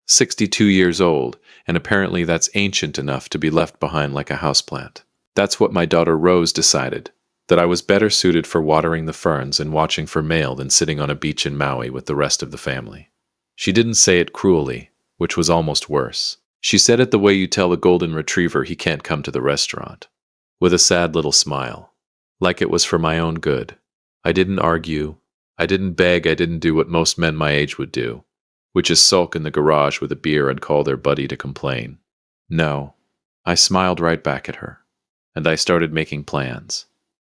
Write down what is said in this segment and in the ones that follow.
62 years old, and apparently that's ancient enough to be left behind like a houseplant. That's what my daughter Rose decided, that I was better suited for watering the ferns and watching for mail than sitting on a beach in Maui with the rest of the family. She didn't say it cruelly, which was almost worse. She said it the way you tell a golden retriever he can't come to the restaurant, with a sad little smile, like it was for my own good. I didn't argue, I didn't beg, I didn't do what most men my age would do, which is sulk in the garage with a beer and call their buddy to complain. No, I smiled right back at her, and I started making plans.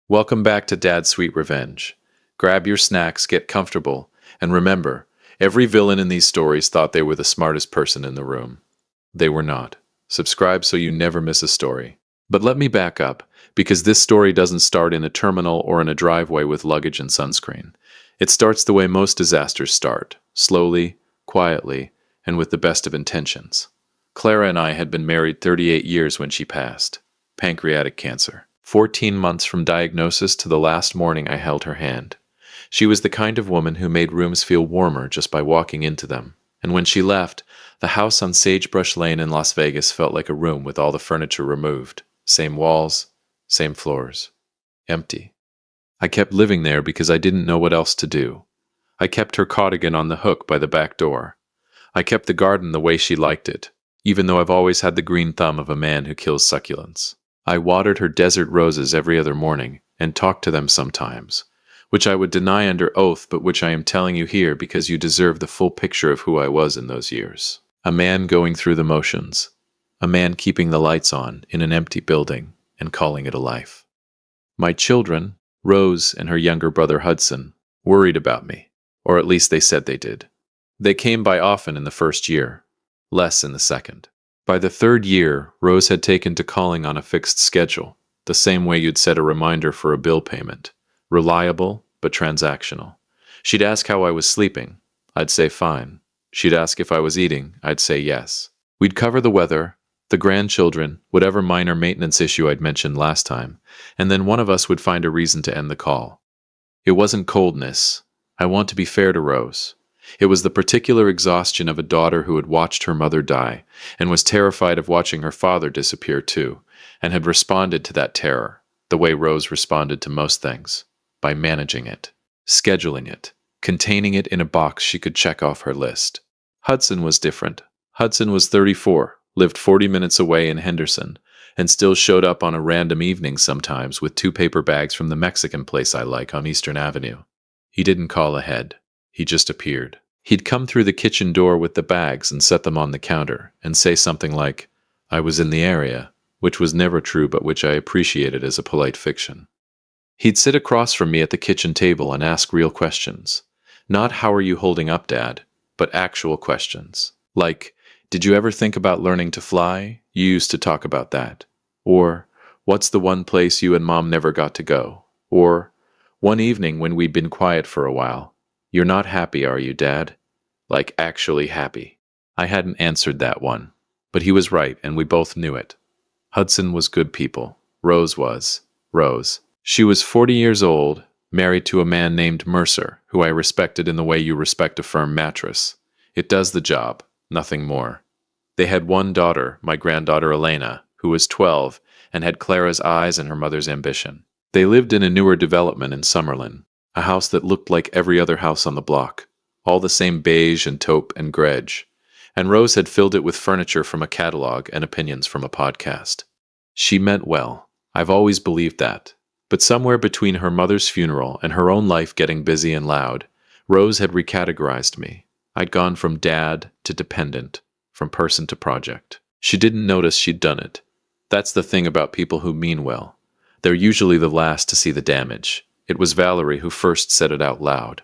Welcome back to Dad's Sweet Revenge. Grab your snacks, get comfortable, and remember, every villain in these stories thought they were the smartest person in the room. They were not. Subscribe so you never miss a story. But let me back up, because this story doesn't start in a terminal or in a driveway with luggage and sunscreen. It starts the way most disasters start, slowly, quietly, and with the best of intentions. Clara and I had been married 38 years when she passed. Pancreatic cancer. 14 months from diagnosis to the last morning I held her hand. She was the kind of woman who made rooms feel warmer just by walking into them. And when she left, the house on Sagebrush Lane in Las Vegas felt like a room with all the furniture removed. Same walls, same floors. Empty. I kept living there because I didn't know what else to do. I kept her cardigan on the hook by the back door. I kept the garden the way she liked it, even though I've always had the green thumb of a man who kills succulents. I watered her desert roses every other morning and talked to them sometimes, which I would deny under oath, but which I am telling you here because you deserve the full picture of who I was in those years. A man going through the motions. A man keeping the lights on in an empty building and calling it a life. My children, Rose and her younger brother Hudson, worried about me, or at least they said they did. They came by often in the first year, less in the second. By the third year, Rose had taken to calling on a fixed schedule, the same way you'd set a reminder for a bill payment. Reliable, but transactional. She'd ask how I was sleeping. I'd say fine. She'd ask if I was eating. I'd say yes. We'd cover the weather, the grandchildren, whatever minor maintenance issue I'd mentioned last time, and then one of us would find a reason to end the call. It wasn't coldness. I want to be fair to Rose. It was the particular exhaustion of a daughter who had watched her mother die and was terrified of watching her father disappear too, and had responded to that terror, the way Rose responded to most things, by managing it, scheduling it, containing it in a box she could check off her list. Hudson was different. Hudson was 34, lived 40 minutes away in Henderson, and still showed up on a random evening sometimes with 2 paper bags from the Mexican place I like on Eastern Avenue. He didn't call ahead. He just appeared. He'd come through the kitchen door with the bags and set them on the counter, and say something like, "I was in the area," which was never true but which I appreciated as a polite fiction. He'd sit across from me at the kitchen table and ask real questions. Not "How are you holding up, Dad?" but actual questions. Like, "Did you ever think about learning to fly? You used to talk about that." Or, "What's the one place you and Mom never got to go?" Or, "One evening when we'd been quiet for a while, you're not happy, are you, Dad?" Like actually happy. I hadn't answered that one. But he was right, and we both knew it. Hudson was good people. Rose was. Rose. She was 40 years old, married to a man named Mercer, who I respected in the way you respect a firm mattress. It does the job, nothing more. They had one daughter, my granddaughter Elena, who was 12, and had Clara's eyes and her mother's ambition. They lived in a newer development in Summerlin, a house that looked like every other house on the block, all the same beige and taupe and grege, and Rose had filled it with furniture from a catalog and opinions from a podcast. She meant well. I've always believed that. But somewhere between her mother's funeral and her own life getting busy and loud, Rose had recategorized me. I'd gone from dad to dependent, from person to project. She didn't notice she'd done it. That's the thing about people who mean well. They're usually the last to see the damage. It was Valerie who first said it out loud.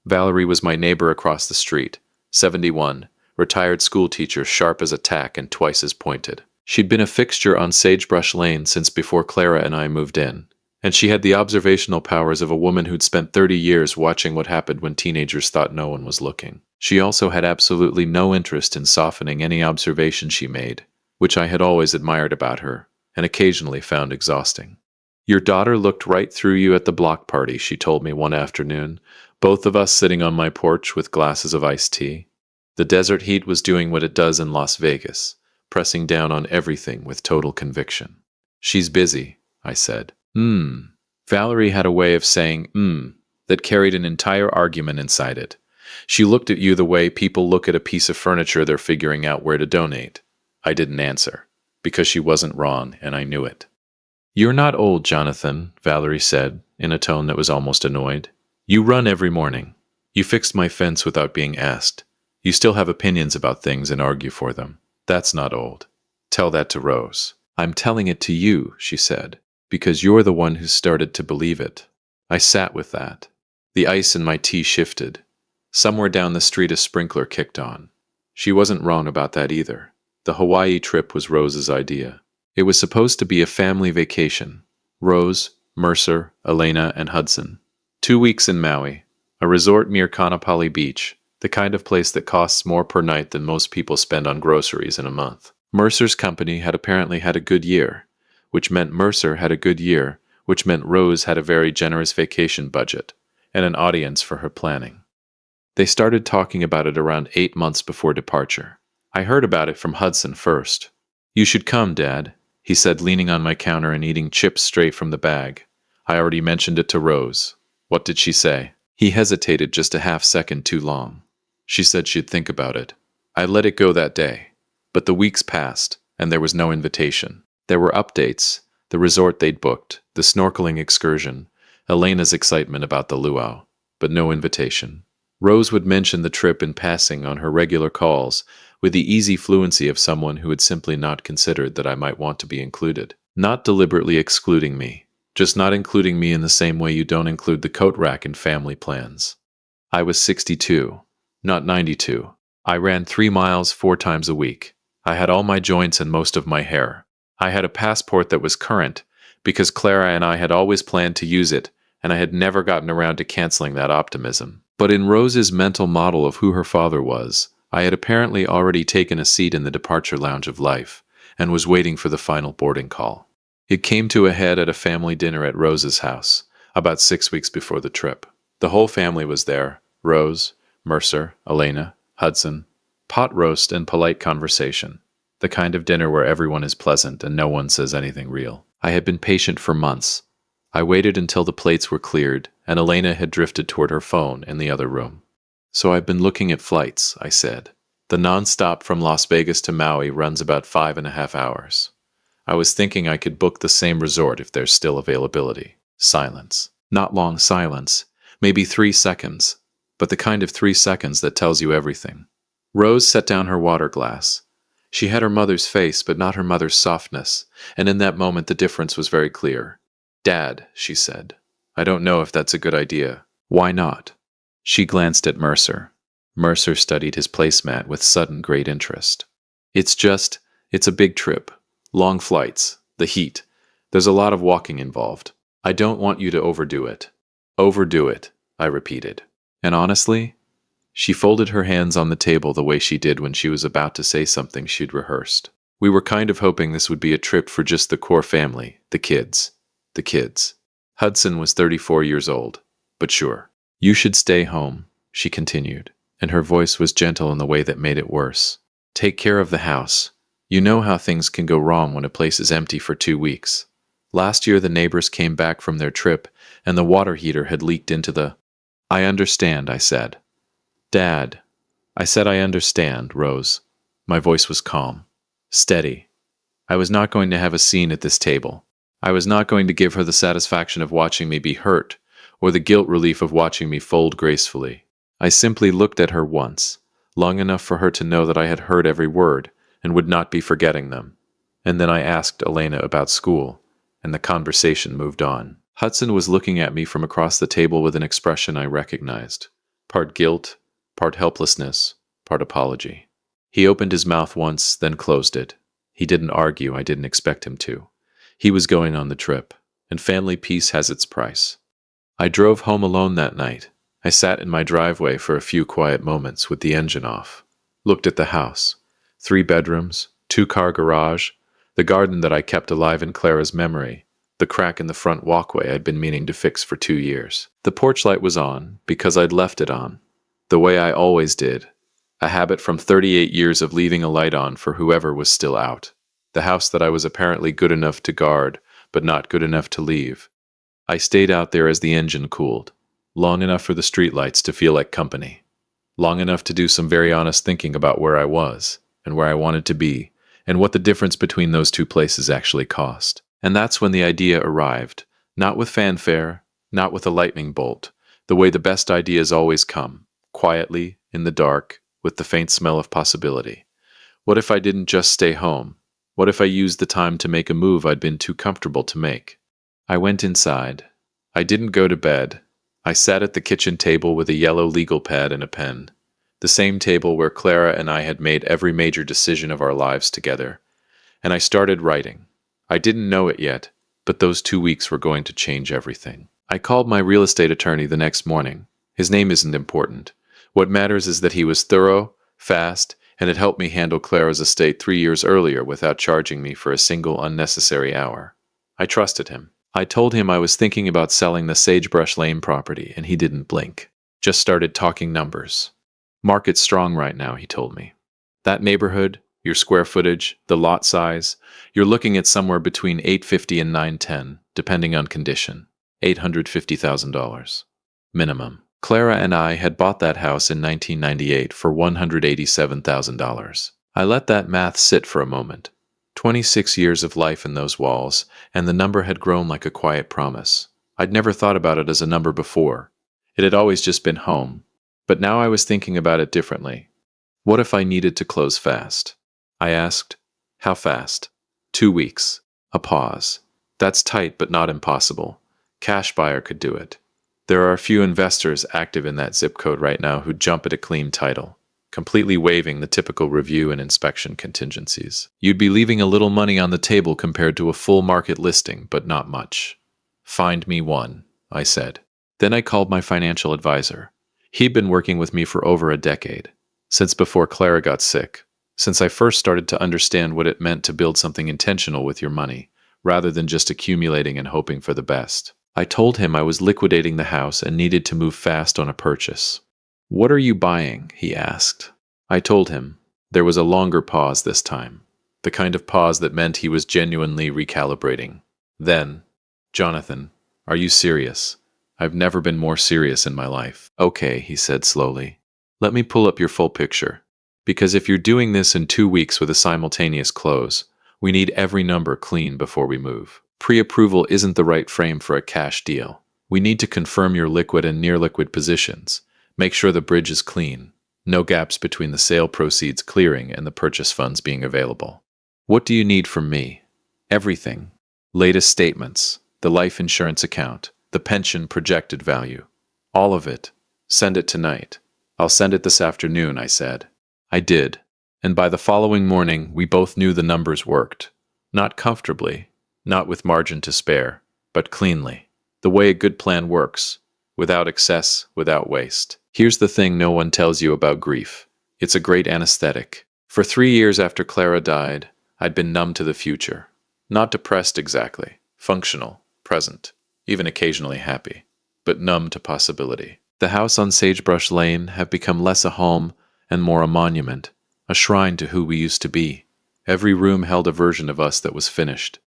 Valerie was my neighbor across the street, 71, retired schoolteacher, sharp as a tack and twice as pointed. She'd been a fixture on Sagebrush Lane since before Clara and I moved in, and she had the observational powers of a woman who'd spent 30 years watching what happened when teenagers thought no one was looking. She also had absolutely no interest in softening any observation she made, which I had always admired about her, and occasionally found exhausting. "Your daughter looked right through you at the block party," she told me one afternoon, both of us sitting on my porch with glasses of iced tea. The desert heat was doing what it does in Las Vegas, pressing down on everything with total conviction. She's busy, I said. Valerie had a way of saying that carried an entire argument inside it. She looked at you the way people look at a piece of furniture they're figuring out where to donate. I didn't answer, because she wasn't wrong, and I knew it. You're not old, Jonathan, Valerie said, in a tone that was almost annoyed. You run every morning. You fixed my fence without being asked. You still have opinions about things and argue for them. That's not old. Tell that to Rose. I'm telling it to you, she said, because you're the one who started to believe it. I sat with that. The ice in my tea shifted. Somewhere down the street a sprinkler kicked on. She wasn't wrong about that either. The Hawaii trip was Rose's idea. It was supposed to be a family vacation. Rose, Mercer, Elena, and Hudson. 2 weeks in Maui, a resort near Kaanapali Beach, the kind of place that costs more per night than most people spend on groceries in a month. Mercer's company had apparently had a good year, which meant Mercer had a good year, which meant Rose had a very generous vacation budget, and an audience for her planning. They started talking about it around 8 months before departure. I heard about it from Hudson first. You should come, Dad, he said, leaning on my counter and eating chips straight from the bag. I already mentioned it to Rose. What did she say? He hesitated just a half second too long. She said she'd think about it. I let it go that day. But the weeks passed, and there was no invitation. There were updates, the resort they'd booked, the snorkeling excursion, Elena's excitement about the luau, but no invitation. Rose would mention the trip in passing on her regular calls, with the easy fluency of someone who had simply not considered that I might want to be included. Not deliberately excluding me, just not including me in the same way you don't include the coat rack in family plans. I was 62, not 92. I ran 3 miles 4 times a week. I had all my joints and most of my hair. I had a passport that was current, because Clara and I had always planned to use it, and I had never gotten around to canceling that optimism. But in Rose's mental model of who her father was, I had apparently already taken a seat in the departure lounge of life, and was waiting for the final boarding call. It came to a head at a family dinner at Rose's house, about 6 weeks before the trip. The whole family was there: Rose, Mercer, Elena, Hudson. Pot roast and polite conversation. The kind of dinner where everyone is pleasant and no one says anything real. I had been patient for months. I waited until the plates were cleared, and Elena had drifted toward her phone in the other room. So I've been looking at flights, I said. The non-stop from Las Vegas to Maui runs about 5.5 hours. I was thinking I could book the same resort if there's still availability. Silence. Not long silence. Maybe 3 seconds. But the kind of 3 seconds that tells you everything. Rose set down her water glass. She had her mother's face, but not her mother's softness, and in that moment the difference was very clear. Dad, she said, I don't know if that's a good idea. Why not? She glanced at Mercer. Mercer studied his placemat with sudden great interest. It's a big trip. Long flights. The heat. There's a lot of walking involved. I don't want you to overdo it. Overdo it, I repeated. And honestly, she folded her hands on the table the way she did when she was about to say something she'd rehearsed. We were kind of hoping this would be a trip for just the core family, the kids. The kids. Hudson was 34 years old, but sure. You should stay home, she continued, and her voice was gentle in the way that made it worse. Take care of the house. You know how things can go wrong when a place is empty for 2 weeks. Last year the neighbors came back from their trip, and the water heater had leaked into the... I understand, I said. Dad. I said I understand, Rose. My voice was calm. Steady. I was not going to have a scene at this table. I was not going to give her the satisfaction of watching me be hurt, or the guilt relief of watching me fold gracefully. I simply looked at her once, long enough for her to know that I had heard every word, and would not be forgetting them. And then I asked Elena about school, and the conversation moved on. Hudson was looking at me from across the table with an expression I recognized. Part guilt, part helplessness, part apology. He opened his mouth once, then closed it. He didn't argue, I didn't expect him to. He was going on the trip, and family peace has its price. I drove home alone that night. I sat in my driveway for a few quiet moments with the engine off. Looked at the house. 3 bedrooms, 2-car garage, the garden that I kept alive in Clara's memory, the crack in the front walkway I'd been meaning to fix for 2 years. The porch light was on, because I'd left it on. The way I always did. a habit from 38 years of leaving a light on for whoever was still out. The house that I was apparently good enough to guard, but not good enough to leave. I stayed out there as the engine cooled, long enough for the streetlights to feel like company, long enough to do some very honest thinking about where I was, and where I wanted to be, and what the difference between those two places actually cost. And that's when the idea arrived, not with fanfare, not with a lightning bolt, the way the best ideas always come, quietly, in the dark, with the faint smell of possibility. What if I didn't just stay home? What if I used the time to make a move I'd been too comfortable to make? I went inside. I didn't go to bed. I sat at the kitchen table with a yellow legal pad and a pen. The same table where Clara and I had made every major decision of our lives together. And I started writing. I didn't know it yet, but those 2 weeks were going to change everything. I called my real estate attorney the next morning. His name isn't important. What matters is that he was thorough, fast, and had helped me handle Clara's estate 3 years earlier without charging me for a single unnecessary hour. I trusted him. I told him I was thinking about selling the Sagebrush Lane property, and he didn't blink. Just started talking numbers. Market's strong right now, he told me. That neighborhood, your square footage, the lot size, you're looking at somewhere between $850 and $910, depending on condition. $850,000. Minimum. Clara and I had bought that house in 1998 for $187,000. I let that math sit for a moment. 26 years of life in those walls, and the number had grown like a quiet promise. I'd never thought about it as a number before. It had always just been home. But now I was thinking about it differently. What if I needed to close fast? I asked. How fast? 2 weeks. A pause. That's tight but not impossible. Cash buyer could do it. There are a few investors active in that zip code right now who'd jump at a clean title, completely waiving the typical review and inspection contingencies. You'd be leaving a little money on the table compared to a full market listing, but not much. Find me one, I said. Then I called my financial advisor. He'd been working with me for over a decade, since before Clara got sick, since I first started to understand what it meant to build something intentional with your money, rather than just accumulating and hoping for the best. I told him I was liquidating the house and needed to move fast on a purchase. What are you buying? He asked. I told him. There was a longer pause this time, the kind of pause that meant he was genuinely recalibrating. Then, Jonathan, are you serious? I've never been more serious in my life. Okay, he said slowly. Let me pull up your full picture. Because if you're doing this in 2 weeks with a simultaneous close, we need every number clean before we move. Pre-approval isn't the right frame for a cash deal. We need to confirm your liquid and near-liquid positions. Make sure the bridge is clean. No gaps between the sale proceeds clearing and the purchase funds being available. What do you need from me? Everything. Latest statements, the life insurance account, the pension projected value. All of it. Send it tonight. I'll send it this afternoon, I said. I did. And by the following morning, we both knew the numbers worked. Not comfortably, not with margin to spare, but cleanly. The way a good plan works. Without excess, without waste. Here's the thing no one tells you about grief. It's a great anesthetic. For 3 years after Clara died, I'd been numb to the future. Not depressed exactly. Functional. Present. Even occasionally happy. But numb to possibility. The house on Sagebrush Lane have become less a home and more a monument. A shrine to who we used to be. Every room held a version of us that was finished.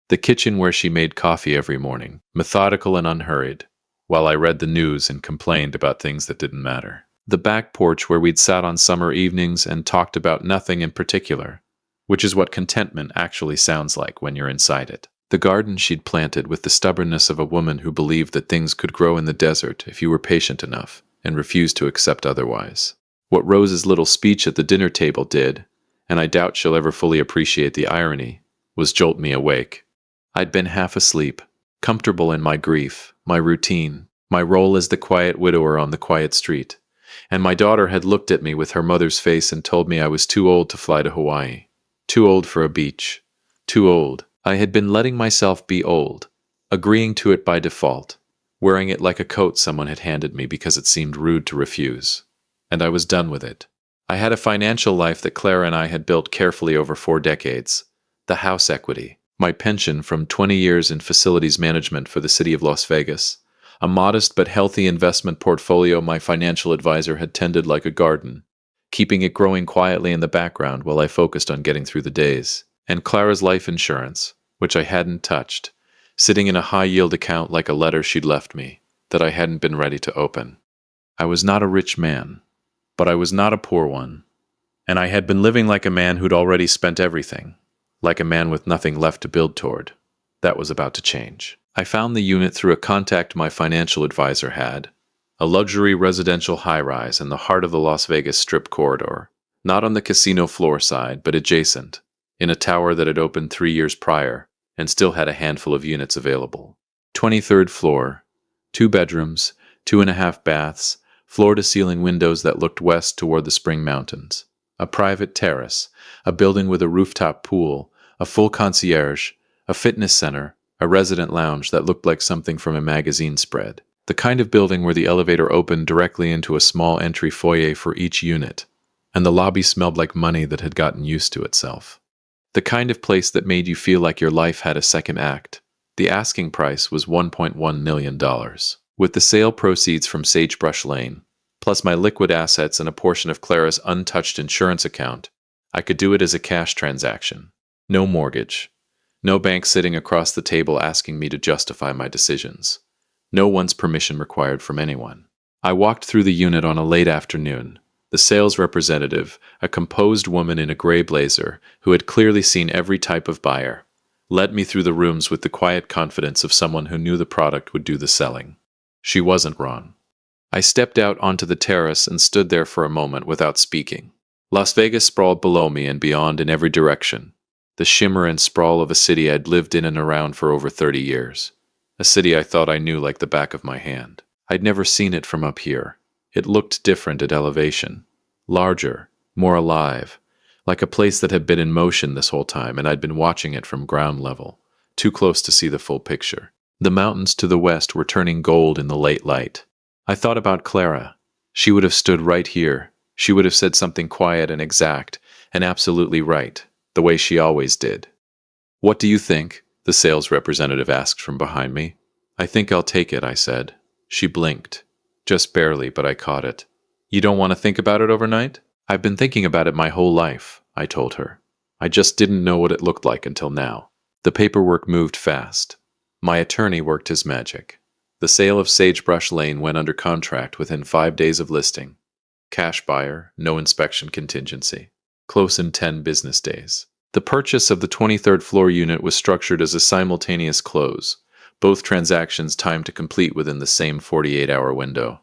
The kitchen where she made coffee every morning, methodical and unhurried, while I read the news and complained about things that didn't matter. The back porch where we'd sat on summer evenings and talked about nothing in particular, which is what contentment actually sounds like when you're inside it. The garden she'd planted with the stubbornness of a woman who believed that things could grow in the desert if you were patient enough and refused to accept otherwise. What Rose's little speech at the dinner table did, and I doubt she'll ever fully appreciate the irony, was jolt me awake. I'd been half asleep, comfortable in my grief, my routine, my role as the quiet widower on the quiet street, and my daughter had looked at me with her mother's face and told me I was too old to fly to Hawaii, too old for a beach, too old. I had been letting myself be old, agreeing to it by default, wearing it like a coat someone had handed me because it seemed rude to refuse. And I was done with it. I had a financial life that Clara and I had built carefully over 4 decades. The house equity, my pension from 20 years in facilities management for the city of Las Vegas, a modest but healthy investment portfolio my financial advisor had tended like a garden, keeping it growing quietly in the background while I focused on getting through the days. And Clara's life insurance, which I hadn't touched, sitting in a high-yield account like a letter she'd left me that I hadn't been ready to open. I was not a rich man, but I was not a poor one. And I had been living like a man who'd already spent everything, like a man with nothing left to build toward. That was about to change. I found the unit through a contact my financial advisor had, a luxury residential high-rise in the heart of the Las Vegas Strip corridor, not on the casino floor side, but adjacent, in a tower that had opened 3 years prior and still had a handful of units available. 23rd floor, 2 bedrooms, 2.5 baths, floor-to-ceiling windows that looked west toward the Spring Mountains, a private terrace, a building with a rooftop pool, a full concierge, a fitness center, a resident lounge that looked like something from a magazine spread. The kind of building where the elevator opened directly into a small entry foyer for each unit, and the lobby smelled like money that had gotten used to itself. The kind of place that made you feel like your life had a second act. The asking price was $1.1 million. With the sale proceeds from Sagebrush Lane, plus my liquid assets and a portion of Clara's untouched insurance account, I could do it as a cash transaction. No mortgage. No bank sitting across the table asking me to justify my decisions. No one's permission required from anyone. I walked through the unit on a late afternoon. The sales representative, a composed woman in a gray blazer who had clearly seen every type of buyer, led me through the rooms with the quiet confidence of someone who knew the product would do the selling. She wasn't wrong. I stepped out onto the terrace and stood there for a moment without speaking. Las Vegas sprawled below me and beyond in every direction, the shimmer and sprawl of a city I'd lived in and around for over 30 years. A city I thought I knew like the back of my hand. I'd never seen it from up here. It looked different at elevation. Larger, more alive, like a place that had been in motion this whole time and I'd been watching it from ground level, too close to see the full picture. The mountains to the west were turning gold in the late light. I thought about Clara. She would have stood right here. She would have said something quiet and exact, and absolutely right, the way she always did. "What do you think?" the sales representative asked from behind me. "I think I'll take it," I said. She blinked. Just barely, but I caught it. "You don't want to think about it overnight?" "I've been thinking about it my whole life," I told her. "I just didn't know what it looked like until now." The paperwork moved fast. My attorney worked his magic. The sale of Sagebrush Lane went under contract within 5 days of listing. Cash buyer, no inspection contingency. Close in 10 business days. The purchase of the 23rd floor unit was structured as a simultaneous close, both transactions timed to complete within the same 48-hour window.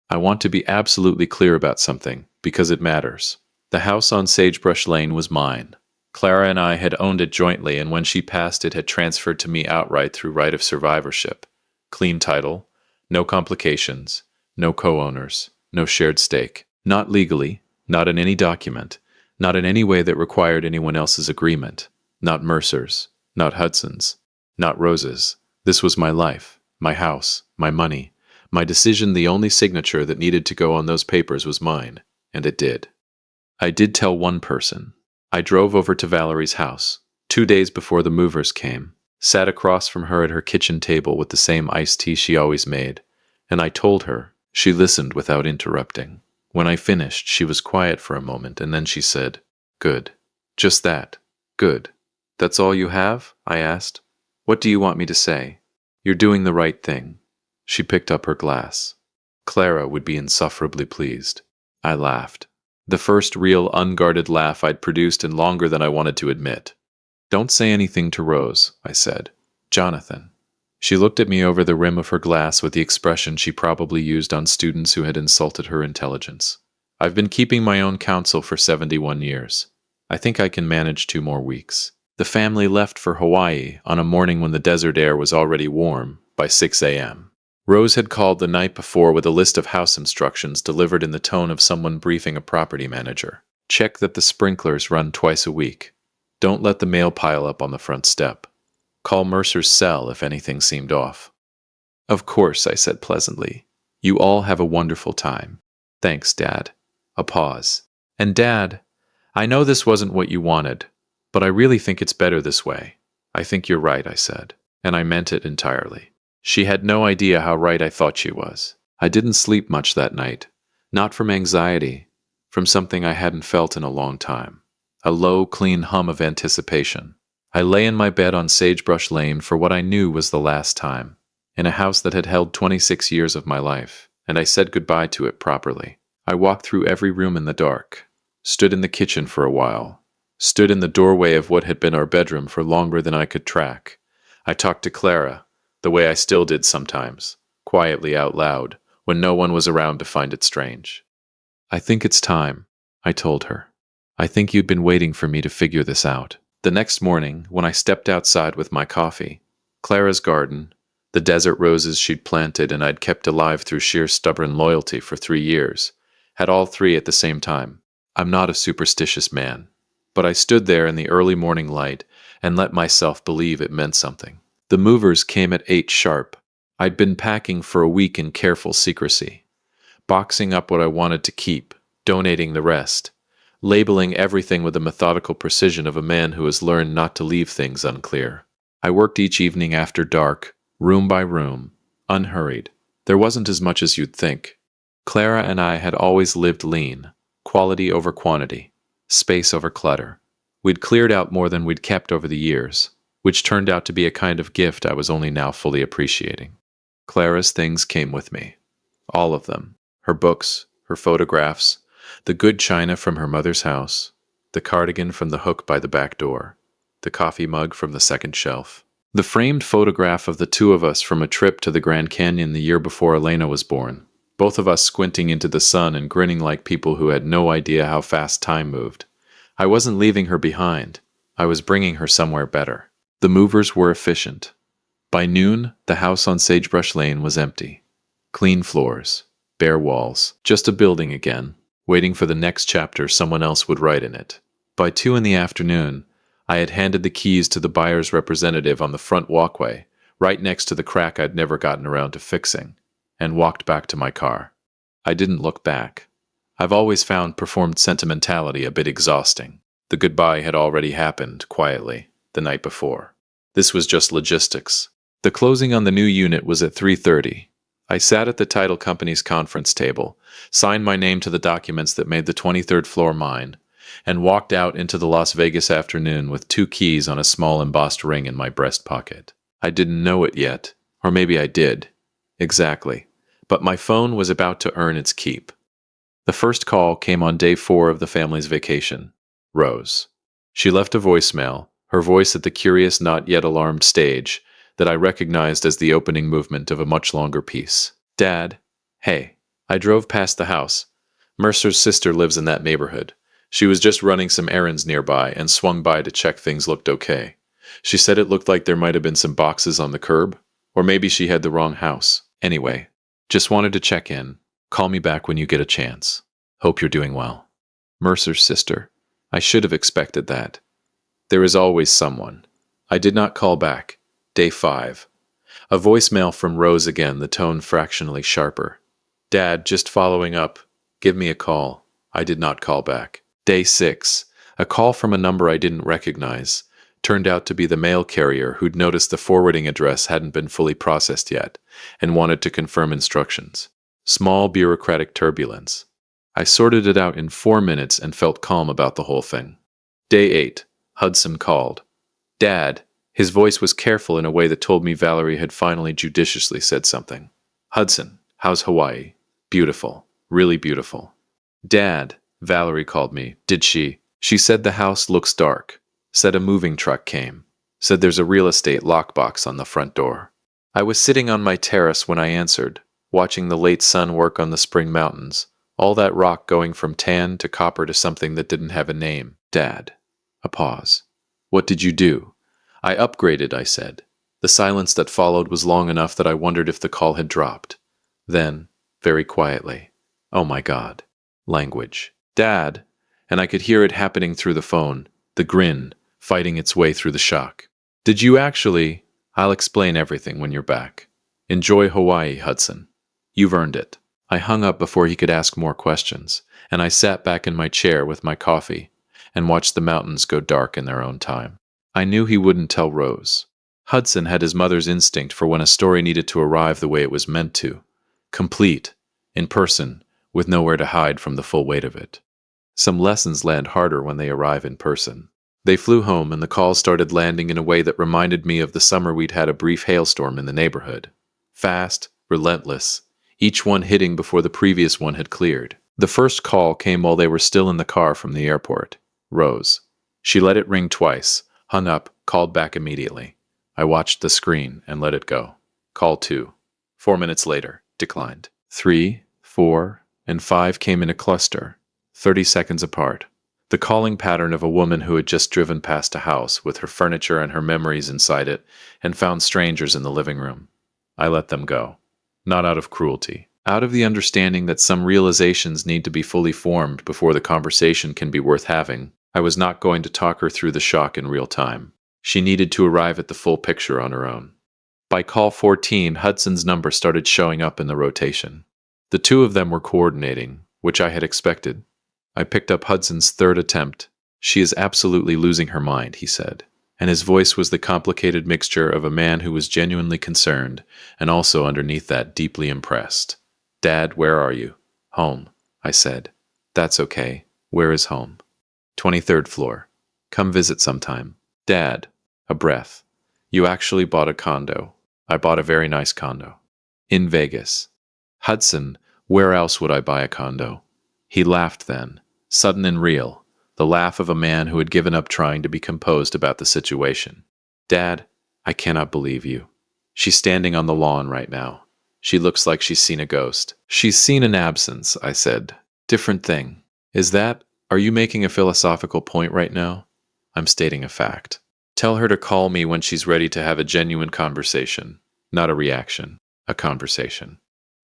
I want to be absolutely clear about something, because it matters. The house on Sagebrush Lane was mine. Clara and I had owned it jointly, and when she passed it had transferred to me outright through right of survivorship. Clean title, no complications, no co-owners, no shared stake. Not legally, not in any document, not in any way that required anyone else's agreement. Not Mercer's, not Hudson's, not Rose's. This was my life, my house, my money, my decision. The only signature that needed to go on those papers was mine, and it did. I did tell one person. I drove over to Valerie's house, 2 days before the movers came, sat across from her at her kitchen table with the same iced tea she always made, and I told her. She listened without interrupting. When I finished, she was quiet for a moment, and then she said, "Good. Just that. Good. That's all you have?" I asked. "What do you want me to say?" "You're doing the right thing." She picked up her glass. Clara would be insufferably pleased. I laughed. The first real unguarded laugh I'd produced in longer than I wanted to admit. "Don't say anything to Rose," I said. "Jonathan." She looked at me over the rim of her glass with the expression she probably used on students who had insulted her intelligence. "I've been keeping my own counsel for 71 years. I think I can manage 2 more weeks." The family left for Hawaii on a morning when the desert air was already warm, by 6 a.m. Rose had called the night before with a list of house instructions delivered in the tone of someone briefing a property manager. "Check that the sprinklers run twice a week. Don't let the mail pile up on the front step. Call Mercer's cell if anything seemed off." "Of course," I said pleasantly. "You all have a wonderful time." "Thanks, Dad." A pause. "And Dad, I know this wasn't what you wanted, but I really think it's better this way." "I think you're right," I said, and I meant it entirely. She had no idea how right I thought she was. I didn't sleep much that night, not from anxiety, from something I hadn't felt in a long time. A low, clean hum of anticipation. I lay in my bed on Sagebrush Lane for what I knew was the last time, in a house that had held 26 years of my life, and I said goodbye to it properly. I walked through every room in the dark, stood in the kitchen for a while, stood in the doorway of what had been our bedroom for longer than I could track. I talked to Clara, the way I still did sometimes, quietly out loud, when no one was around to find it strange. "I think it's time," I told her. "I think you'd been waiting for me to figure this out." The next morning, when I stepped outside with my coffee, Clara's garden, the desert roses she'd planted and I'd kept alive through sheer stubborn loyalty for 3 years, had all three at the same time. I'm not a superstitious man, but I stood there in the early morning light and let myself believe it meant something. The movers came at 8 sharp. I'd been packing for a week in careful secrecy, boxing up what I wanted to keep, donating the rest, labeling everything with the methodical precision of a man who has learned not to leave things unclear. I worked each evening after dark, room by room, unhurried. There wasn't as much as you'd think. Clara and I had always lived lean, quality over quantity, space over clutter. We'd cleared out more than we'd kept over the years, which turned out to be a kind of gift I was only now fully appreciating. Clara's things came with me. All of them. Her books, her photographs, the good china from her mother's house, the cardigan from the hook by the back door, the coffee mug from the second shelf, the framed photograph of the two of us from a trip to the Grand Canyon the year before Elena was born, both of us squinting into the sun and grinning like people who had no idea how fast time moved. I wasn't leaving her behind. I was bringing her somewhere better. The movers were efficient. By noon, the house on Sagebrush Lane was empty. Clean floors, bare walls, just a building again, waiting for the next chapter someone else would write in it. By 2 in the afternoon, I had handed the keys to the buyer's representative on the front walkway, right next to the crack I'd never gotten around to fixing, and walked back to my car. I didn't look back. I've always found performed sentimentality a bit exhausting. The goodbye had already happened, quietly, the night before. This was just logistics. The closing on the new unit was at 3:30. I sat at the title company's conference table, signed my name to the documents that made the 23rd floor mine, and walked out into the Las Vegas afternoon with 2 keys on a small embossed ring in my breast pocket. I didn't know it yet, or maybe I did. Exactly. But my phone was about to earn its keep. The first call came on day 4 of the family's vacation. Rose. She left a voicemail, her voice at the curious, not yet alarmed stage that I recognized as the opening movement of a much longer piece. "Dad, hey, I drove past the house. Mercer's sister lives in that neighborhood. She was just running some errands nearby and swung by to check things looked okay. She said it looked like there might have been some boxes on the curb, or maybe she had the wrong house. Anyway, just wanted to check in. Call me back when you get a chance. Hope you're doing well." Mercer's sister. I should have expected that. There is always someone. I did not call back. Day 5. A voicemail from Rose again, the tone fractionally sharper. "Dad, just following up. Give me a call." I did not call back. Day 6. A call from a number I didn't recognize. Turned out to be the mail carrier who'd noticed the forwarding address hadn't been fully processed yet and wanted to confirm instructions. Small bureaucratic turbulence. I sorted it out in 4 minutes and felt calm about the whole thing. Day 8. Hudson called. "Dad." His voice was careful in a way that told me Valerie had finally judiciously said something. "Hudson, how's Hawaii?" "Beautiful. Really beautiful." "Dad," Valerie called me. "Did she?" "She said the house looks dark. Said a moving truck came. Said there's a real estate lockbox on the front door." I was sitting on my terrace when I answered, watching the late sun work on the spring mountains, all that rock going from tan to copper to something that didn't have a name. "Dad." A pause. "What did you do?" "I upgraded," I said. The silence that followed was long enough that I wondered if the call had dropped. Then, very quietly, "Oh my God." Language. "Dad," and I could hear it happening through the phone, the grin, fighting its way through the shock. "Did you actually? I'll explain everything when you're back. Enjoy Hawaii, Hudson. You've earned it." I hung up before he could ask more questions, and I sat back in my chair with my coffee and watched the mountains go dark in their own time. I knew he wouldn't tell Rose. Hudson had his mother's instinct for when a story needed to arrive the way it was meant to. Complete, in person, with nowhere to hide from the full weight of it. Some lessons land harder when they arrive in person. They flew home, and the calls started landing in a way that reminded me of the summer we'd had a brief hailstorm in the neighborhood. Fast, relentless, each one hitting before the previous one had cleared. The first call came while they were still in the car from the airport. Rose. She let it ring twice, hung up, called back immediately. I watched the screen and let it go. Call 2. 4 minutes later, declined. 3, 4, and 5 came in a cluster, 30 seconds apart. The calling pattern of a woman who had just driven past a house with her furniture and her memories inside it and found strangers in the living room. I let them go. Not out of cruelty. Out of the understanding that some realizations need to be fully formed before the conversation can be worth having. I was not going to talk her through the shock in real time. She needed to arrive at the full picture on her own. By call 14, Hudson's number started showing up in the rotation. The two of them were coordinating, which I had expected. I picked up Hudson's third attempt. She is absolutely losing her mind, he said, and his voice was the complicated mixture of a man who was genuinely concerned and also underneath that deeply impressed. Dad, where are you? Home, I said. That's okay. Where is home? 23rd floor. Come visit sometime. Dad, a breath. You actually bought a condo. I bought a very nice condo. In Vegas. Hudson, where else would I buy a condo? He laughed then. Sudden and real, the laugh of a man who had given up trying to be composed about the situation. Dad, I cannot believe you. She's standing on the lawn right now. She looks like she's seen a ghost. She's seen an absence, I said. Different thing. Are you making a philosophical point right now? I'm stating a fact. Tell her to call me when she's ready to have a genuine conversation. Not a reaction. A conversation.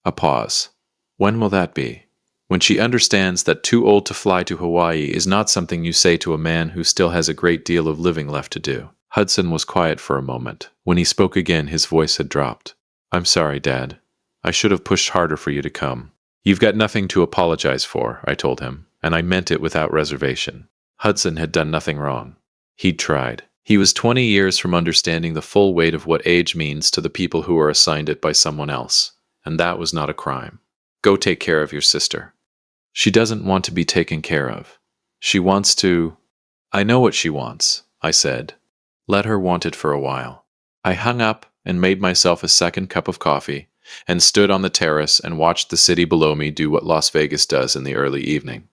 A pause. When will that be? When she understands that too old to fly to Hawaii is not something you say to a man who still has a great deal of living left to do. Hudson was quiet for a moment. When he spoke again, his voice had dropped. I'm sorry, Dad. I should have pushed harder for you to come. You've got nothing to apologize for, I told him, and I meant it without reservation. Hudson had done nothing wrong. He'd tried. He was 20 years from understanding the full weight of what age means to the people who are assigned it by someone else, and that was not a crime. Go take care of your sister. She doesn't want to be taken care of. She wants to... I know what she wants, I said. Let her want it for a while. I hung up and made myself a second cup of coffee and stood on the terrace and watched the city below me do what Las Vegas does in the early evening.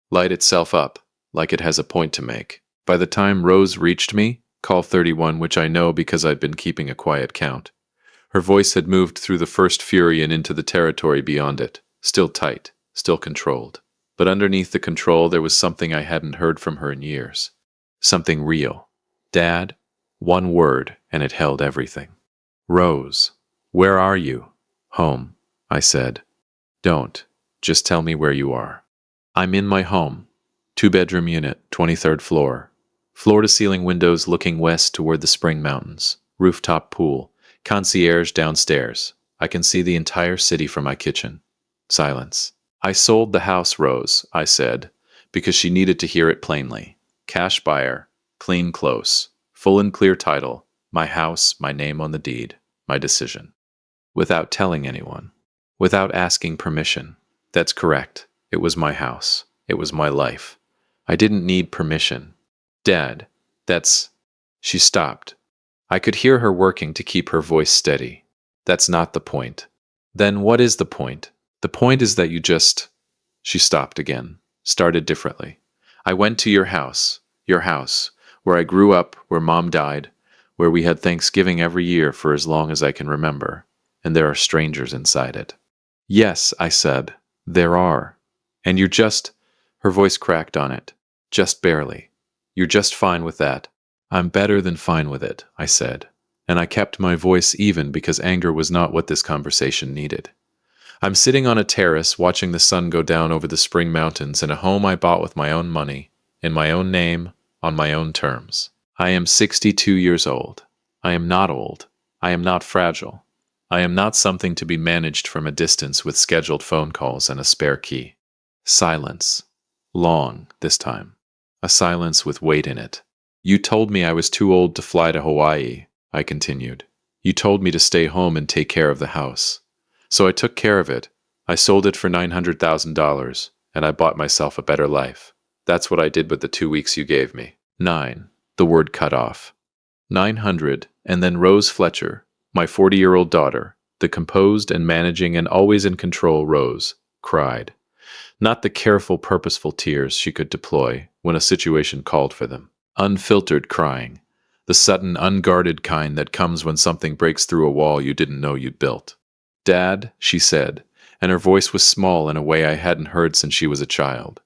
Light itself up, like it has a point to make. By the time Rose reached me, call 31, which I know because I'd been keeping a quiet count, her voice had moved through the first fury and into the territory beyond it, still tight. Still controlled. But underneath the control there was something I hadn't heard from her in years. Something real. Dad, one word, and it held everything. Rose, where are you? Home, I said. Don't. Just tell me where you are. I'm in my home. 2-bedroom unit, 23rd floor. Floor-to-ceiling windows looking west toward the Spring Mountains. Rooftop pool. Concierge downstairs. I can see the entire city from my kitchen. Silence. I sold the house, Rose, I said, because she needed to hear it plainly. Cash buyer, clean close, full and clear title, my house, my name on the deed, my decision. Without telling anyone. Without asking permission. That's correct. It was my house. It was my life. I didn't need permission. Dad, that's... She stopped. I could hear her working to keep her voice steady. That's not the point. Then what is the point? The point is that you just... She stopped again, started differently. I went to your house, where I grew up, where Mom died, where we had Thanksgiving every year for as long as I can remember, and there are strangers inside it. Yes, I said, there are. And you're just... Her voice cracked on it. Just barely. You're just fine with that. I'm better than fine with it, I said, and I kept my voice even because anger was not what this conversation needed. I'm sitting on a terrace watching the sun go down over the Spring Mountains in a home I bought with my own money, in my own name, on my own terms. I am 62 years old. I am not old. I am not fragile. I am not something to be managed from a distance with scheduled phone calls and a spare key. Silence. Long, this time. A silence with weight in it. You told me I was too old to fly to Hawaii, I continued. You told me to stay home and take care of the house. So I took care of it. I sold it for $900,000, and I bought myself a better life. That's what I did with the 2 weeks you gave me. 9. The word cut off. 900, and then Rose Fletcher, my 40-year-old daughter, the composed and managing and always in control Rose, cried. Not the careful, purposeful tears she could deploy when a situation called for them. Unfiltered crying. The sudden, unguarded kind that comes when something breaks through a wall you didn't know you'd built. Dad, she said, and her voice was small in a way I hadn't heard since she was a child.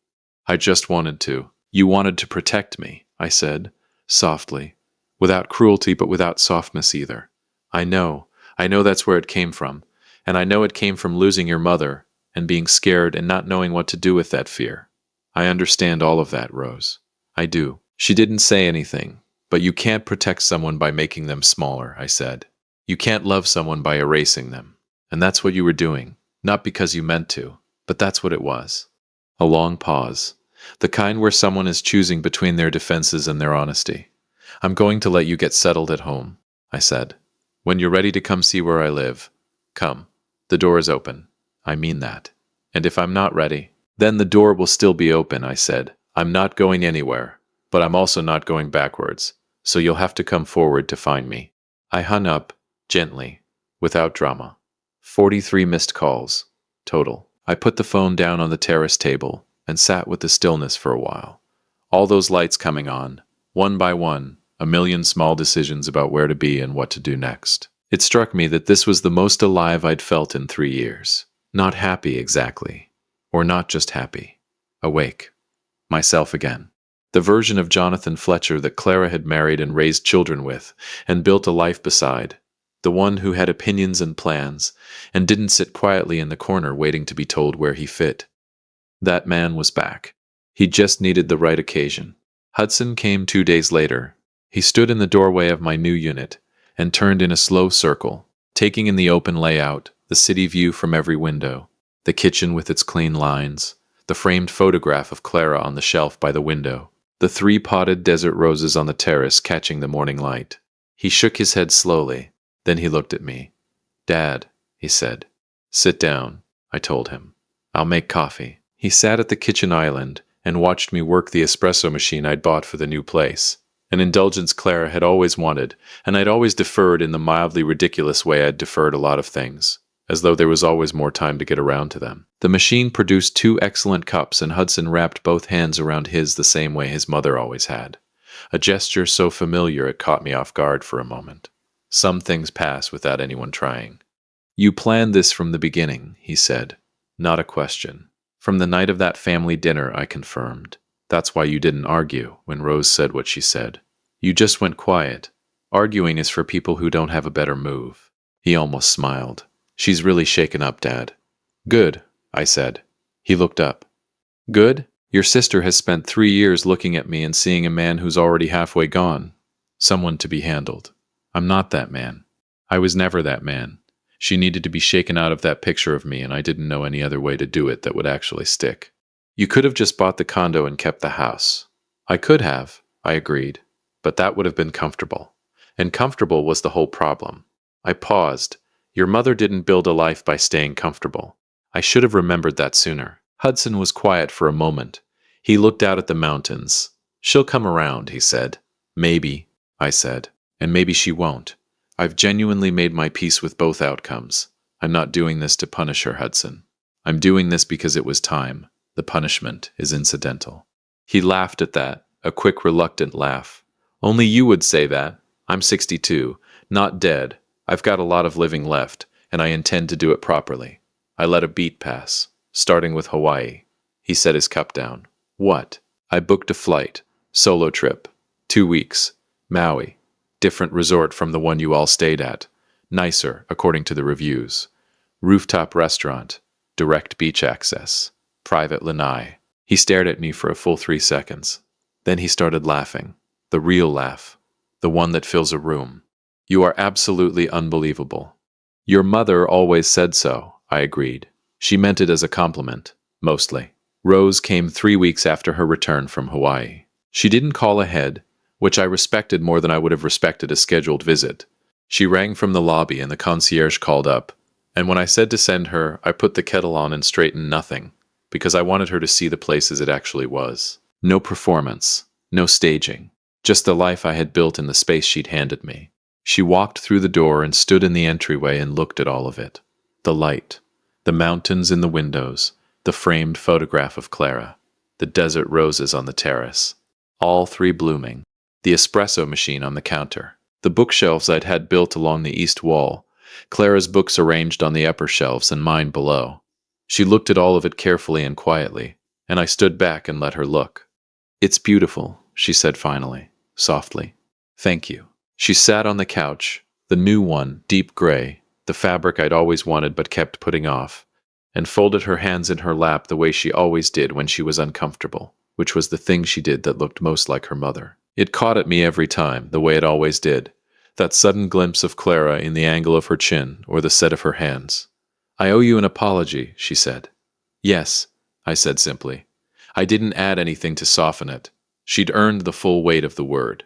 I just wanted to. You wanted to protect me, I said, softly, without cruelty but without softness either. I know that's where it came from, and I know it came from losing your mother and being scared and not knowing what to do with that fear. I understand all of that, Rose. I do. She didn't say anything, but you can't protect someone by making them smaller, I said. You can't love someone by erasing them. And that's what you were doing, not because you meant to, but that's what it was. A long pause, the kind where someone is choosing between their defenses and their honesty. I'm going to let you get settled at home, I said. When you're ready to come see where I live, come. The door is open. I mean that. And if I'm not ready, then the door will still be open, I said. I'm not going anywhere, but I'm also not going backwards, so you'll have to come forward to find me. I hung up, gently, without drama. 43 missed calls, total. I put the phone down on the terrace table and sat with the stillness for a while. All those lights coming on, one by one, a million small decisions about where to be and what to do next. It struck me that this was the most alive I'd felt in 3 years. Not happy exactly, or not just happy. Awake. Myself again. The version of Jonathan Fletcher that Clara had married and raised children with, and built a life beside. The one who had opinions and plans, and didn't sit quietly in the corner waiting to be told where he fit. That man was back. He just needed the right occasion. Hudson came 2 days later. He stood in the doorway of my new unit, and turned in a slow circle, taking in the open layout, the city view from every window, the kitchen with its clean lines, the framed photograph of Clara on the shelf by the window, the 3 potted desert roses on the terrace catching the morning light. He shook his head slowly, then he looked at me. Dad, he said. Sit down, I told him. I'll make coffee. He sat at the kitchen island and watched me work the espresso machine I'd bought for the new place. An indulgence Clara had always wanted, and I'd always deferred in the mildly ridiculous way I'd deferred a lot of things, as though there was always more time to get around to them. The machine produced 2 excellent cups, and Hudson wrapped both hands around his the same way his mother always had. A gesture so familiar it caught me off guard for a moment. Some things pass without anyone trying. You planned this from the beginning, he said. Not a question. From the night of that family dinner, I confirmed. That's why you didn't argue when Rose said what she said. You just went quiet. Arguing is for people who don't have a better move. He almost smiled. She's really shaken up, Dad. Good, I said. He looked up. Good? Your sister has spent 3 years looking at me and seeing a man who's already halfway gone. Someone to be handled. I'm not that man. I was never that man. She needed to be shaken out of that picture of me, and I didn't know any other way to do it that would actually stick. You could have just bought the condo and kept the house. I could have, I agreed, but that would have been comfortable. And comfortable was the whole problem. I paused. Your mother didn't build a life by staying comfortable. I should have remembered that sooner. Hudson was quiet for a moment. He looked out at the mountains. She'll come around, he said. Maybe, I said. And maybe she won't. I've genuinely made my peace with both outcomes. I'm not doing this to punish her, Hudson. I'm doing this because it was time. The punishment is incidental. He laughed at that, a quick, reluctant laugh. Only you would say that. I'm 62, not dead. I've got a lot of living left, and I intend to do it properly. I let a beat pass, starting with Hawaii. He set his cup down. What? I booked a flight. Solo trip. 2 weeks. Maui. Different resort from the one you all stayed at. Nicer, according to the reviews. Rooftop restaurant. Direct beach access. Private lanai. He stared at me for a full 3 seconds. Then he started laughing. The real laugh. The one that fills a room. You are absolutely unbelievable. Your mother always said so, I agreed. She meant it as a compliment, mostly. Rose came 3 weeks after her return from Hawaii. She didn't call ahead, which I respected more than I would have respected a scheduled visit. She rang from the lobby and the concierge called up, and when I said to send her, I put the kettle on and straightened nothing, because I wanted her to see the place as it actually was. No performance, no staging, just the life I had built in the space she'd handed me. She walked through the door and stood in the entryway and looked at all of it. The light, the mountains in the windows, the framed photograph of Clara, the desert roses on the terrace, all three blooming, the espresso machine on the counter, the bookshelves I'd had built along the east wall, Clara's books arranged on the upper shelves and mine below. She looked at all of it carefully and quietly, and I stood back and let her look. "It's beautiful," she said finally, softly. "Thank you." She sat on the couch, the new one, deep gray, the fabric I'd always wanted but kept putting off, and folded her hands in her lap the way she always did when she was uncomfortable, which was the thing she did that looked most like her mother. It caught at me every time, the way it always did, that sudden glimpse of Clara in the angle of her chin or the set of her hands. "I owe you an apology," she said. "Yes," I said simply. I didn't add anything to soften it. She'd earned the full weight of the word.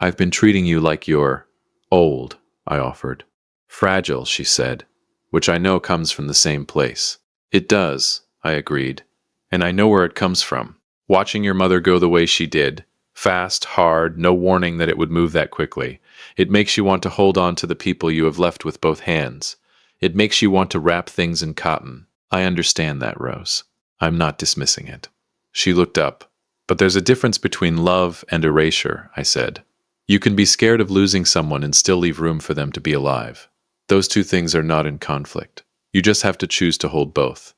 "I've been treating you like you're old," I offered. "Fragile," she said, which I know comes from the same place. "It does," I agreed, "and I know where it comes from. Watching your mother go the way she did, fast, hard, no warning that it would move that quickly. It makes you want to hold on to the people you have left with both hands. It makes you want to wrap things in cotton. I understand that, Rose. I'm not dismissing it." She looked up. "But there's a difference between love and erasure," I said. "You can be scared of losing someone and still leave room for them to be alive. Those two things are not in conflict. You just have to choose to hold both."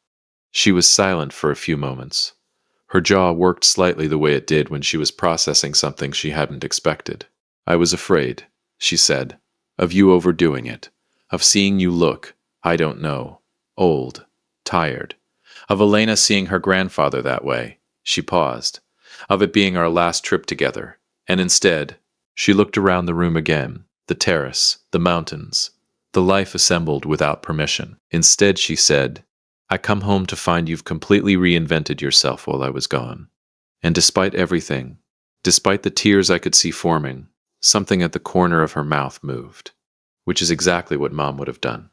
She was silent for a few moments. Her jaw worked slightly the way it did when she was processing something she hadn't expected. "I was afraid," she said, "of you overdoing it, of seeing you look, I don't know, old, tired, of Elena seeing her grandfather that way." She paused. "Of it being our last trip together. And instead," she looked around the room again, the terrace, the mountains, the life assembled without permission. "Instead," she said, "I come home to find you've completely reinvented yourself while I was gone. And despite everything, despite the tears I could see forming, something at the corner of her mouth moved, which is exactly what Mom would have done."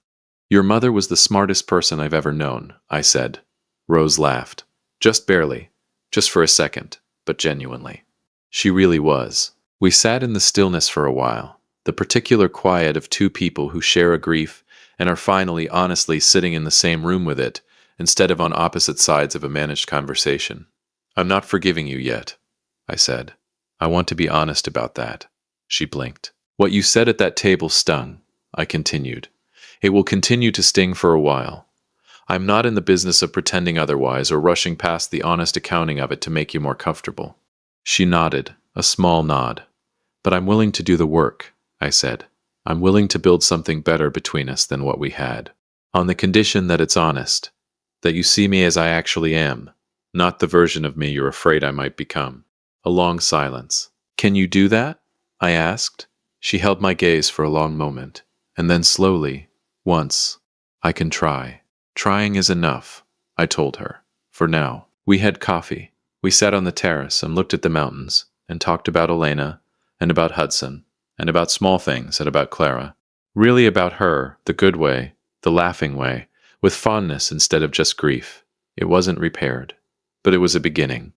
"Your mother was the smartest person I've ever known," I said. Rose laughed. Just barely, just for a second, but genuinely. She really was. We sat in the stillness for a while, the particular quiet of two people who share a grief and are finally honestly sitting in the same room with it, instead of on opposite sides of a managed conversation. "I'm not forgiving you yet," I said. "I want to be honest about that." She blinked. "What you said at that table stung," I continued. "It will continue to sting for a while. I'm not in the business of pretending otherwise or rushing past the honest accounting of it to make you more comfortable." She nodded, a small nod. "But I'm willing to do the work," I said. "I'm willing to build something better between us than what we had. On the condition that it's honest, that you see me as I actually am, not the version of me you're afraid I might become." A long silence. "Can you do that?" I asked. She held my gaze for a long moment, and then slowly, once, "I can try. Trying is enough," I told her, for now. We had coffee. We sat on the terrace and looked at the mountains, and talked about Elena, and about Hudson, and about small things, and about Clara. Really about her, the good way, the laughing way, with fondness instead of just grief. It wasn't repaired, but it was a beginning.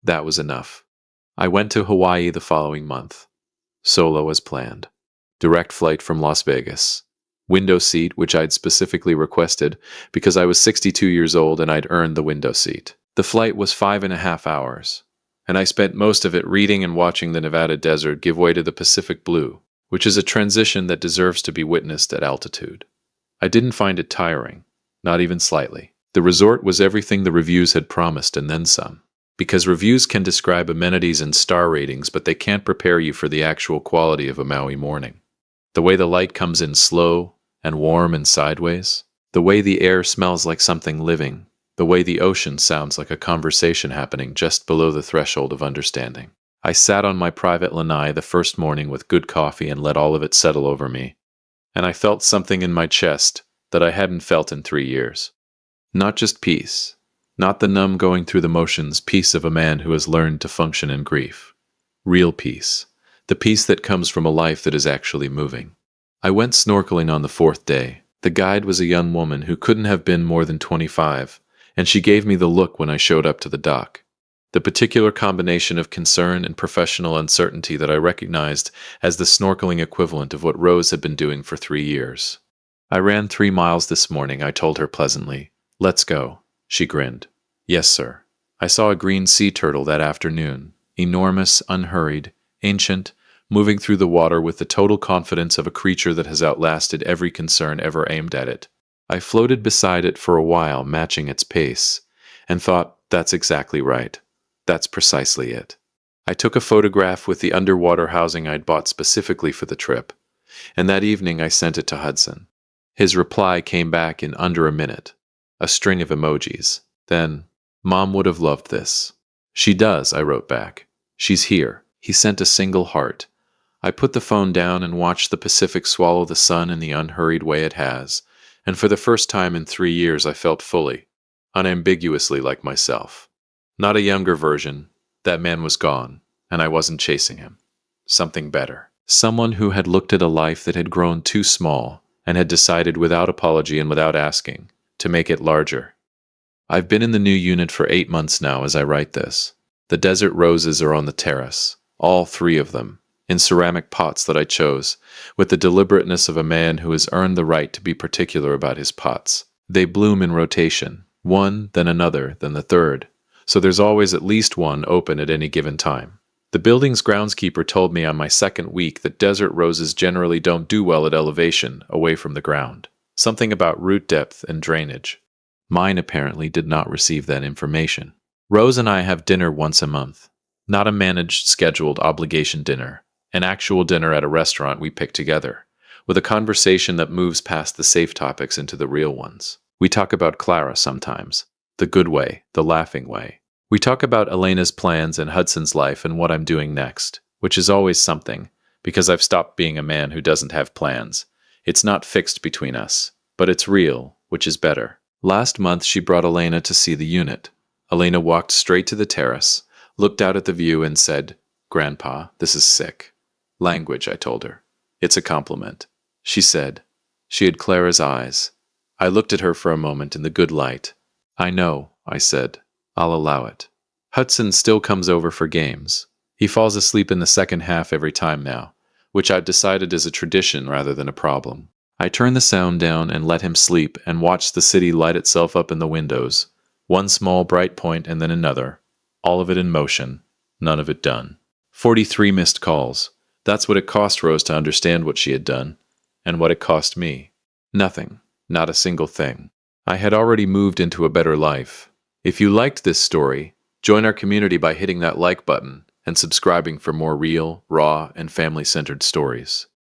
That was enough. I went to Hawaii the following month. Solo as planned. Direct flight from Las Vegas. Window seat, which I'd specifically requested because I was 62 years old and I'd earned the window seat. The flight was 5.5 hours, and I spent most of it reading and watching the Nevada desert give way to the Pacific blue, which is a transition that deserves to be witnessed at altitude. I didn't find it tiring, not even slightly. The resort was everything the reviews had promised and then some. Because reviews can describe amenities and star ratings, but they can't prepare you for the actual quality of a Maui morning. The way the light comes in slow and warm and sideways. The way the air smells like something living. The way the ocean sounds like a conversation happening just below the threshold of understanding. I sat on my private lanai the first morning with good coffee and let all of it settle over me. And I felt something in my chest that I hadn't felt in 3 years. Not just peace. Not the numb going through the motions peace of a man who has learned to function in grief. Real peace. The peace that comes from a life that is actually moving. I went snorkeling on the 4th day. The guide was a young woman who couldn't have been more than 25, and she gave me the look when I showed up to the dock. the particular combination of concern and professional uncertainty that I recognized as the snorkeling equivalent of what Rose had been doing for 3 years. I ran 3 miles this morning, I told her pleasantly. Let's go. She grinned. Yes, sir. I saw a green sea turtle that afternoon, enormous, unhurried, ancient, moving through the water with the total confidence of a creature that has outlasted every concern ever aimed at it. I floated beside it for a while, matching its pace, and thought, that's exactly right. That's precisely it. I took a photograph with the underwater housing I'd bought specifically for the trip, and that evening I sent it to Hudson. His reply came back in under a minute, a string of emojis. Then, Mom would have loved this. She does, I wrote back. She's here. He sent a single heart. I put the phone down and watched the Pacific swallow the sun in the unhurried way it has, and for the first time in 3 years I felt fully, unambiguously like myself. Not a younger version. That man was gone, and I wasn't chasing him. Something better. Someone who had looked at a life that had grown too small and had decided without apology and without asking to make it larger. I've been in the new unit for 8 months now as I write this. The desert roses are on the terrace, all 3 of them, in ceramic pots that I chose, with the deliberateness of a man who has earned the right to be particular about his pots. They bloom in rotation, one, then another, then the third, so there's always at least one open at any given time. The building's groundskeeper told me on my 2nd week that desert roses generally don't do well at elevation, away from the ground. Something about root depth and drainage. Mine apparently did not receive that information. Rose and I have dinner once a month. Not a managed, scheduled obligation dinner. An actual dinner at a restaurant we pick together, with a conversation that moves past the safe topics into the real ones. We talk about Clara sometimes. The good way, the laughing way. We talk about Elena's plans and Hudson's life and what I'm doing next, which is always something, because I've stopped being a man who doesn't have plans. It's not fixed between us, but it's real, which is better. Last month she brought Elena to see the unit. Elena walked straight to the terrace, looked out at the view and said, "Grandpa, this is sick." Language, I told her. It's a compliment. She said. She had Clara's eyes. I looked at her for a moment in the good light. I know, I said. I'll allow it. Hudson still comes over for games. He falls asleep in the second half every time now, which I've decided is a tradition rather than a problem. I turn the sound down and let him sleep and watch the city light itself up in the windows. One small bright point and then another. All of it in motion. None of it done. 43 missed calls. That's what it cost Rose to understand what she had done. And what it cost me. Nothing. Not a single thing. I had already moved into a better life. If you liked this story, join our community by hitting that like button and subscribing for more real, raw, and family-centered stories.